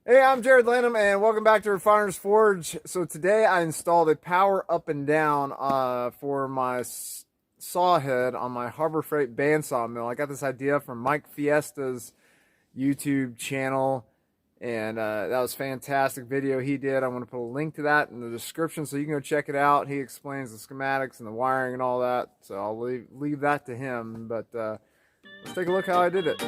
Hey, I'm Jared Lanham, and welcome back to Refinersforge. So today I installed a power up and down for my saw head on my Harbor Freight bandsaw mill. I got this idea from Mike Festiva's YouTube channel, and that was a fantastic video he did. I'm going to put a link to that in the description so you can go check it out. He explains the schematics and the wiring and all that, so I'll leave that to him. But let's take a look how I did it.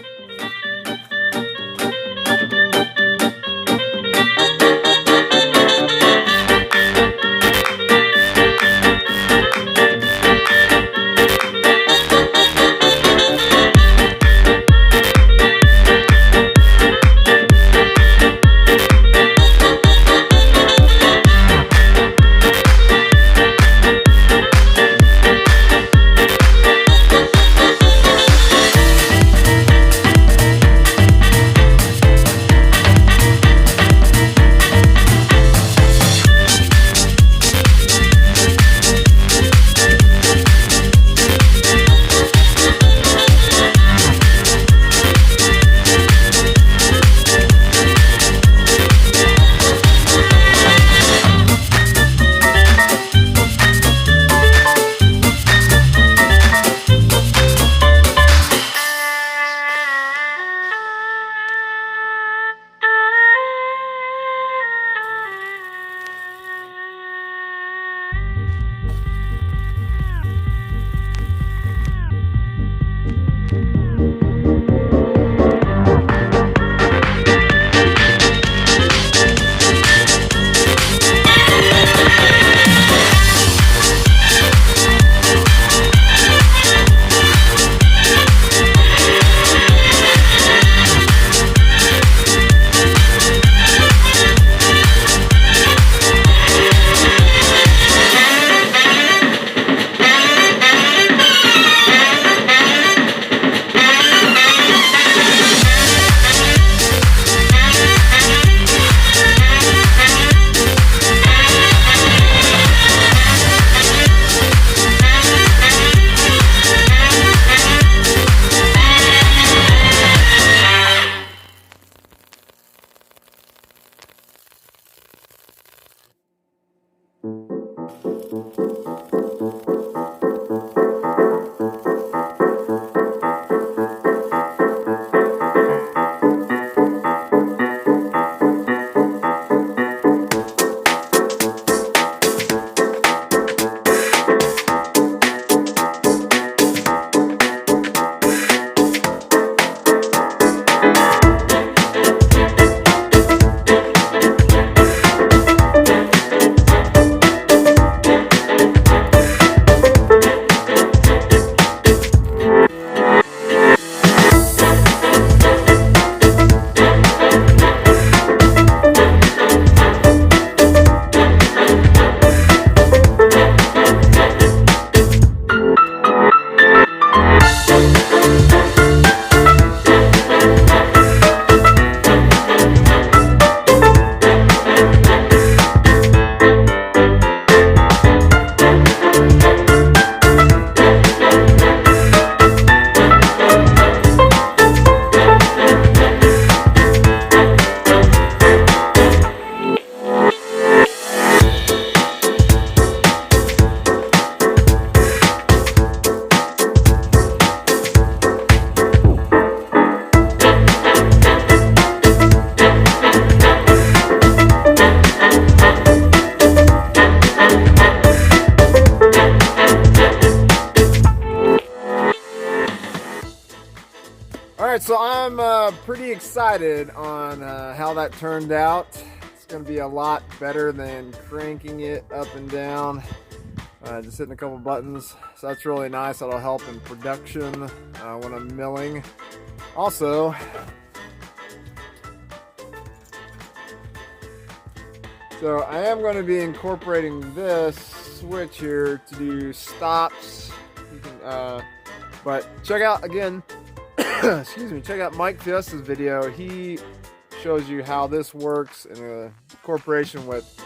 Alright, so I'm pretty excited on how that turned out. It's going to be a lot better than cranking it up and down. Just hitting a couple buttons. So that's really nice. That'll help in production when I'm milling. Also, so I am going to be incorporating this switch here to do stops. You can, but check out again. Excuse me, check out Mike Festiva's video. He shows you how this works in a corporation with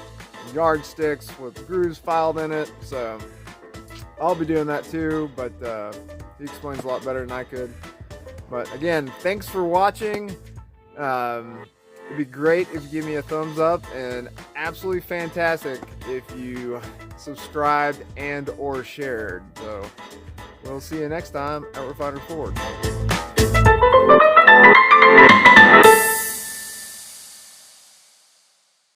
yardsticks with grooves filed in it. So I'll be doing that too, but he explains a lot better than I could. But again, thanks for watching. It'd be great if you give me a thumbs up, and absolutely fantastic if you subscribed and or shared. So we'll see you next time at Refinersforge.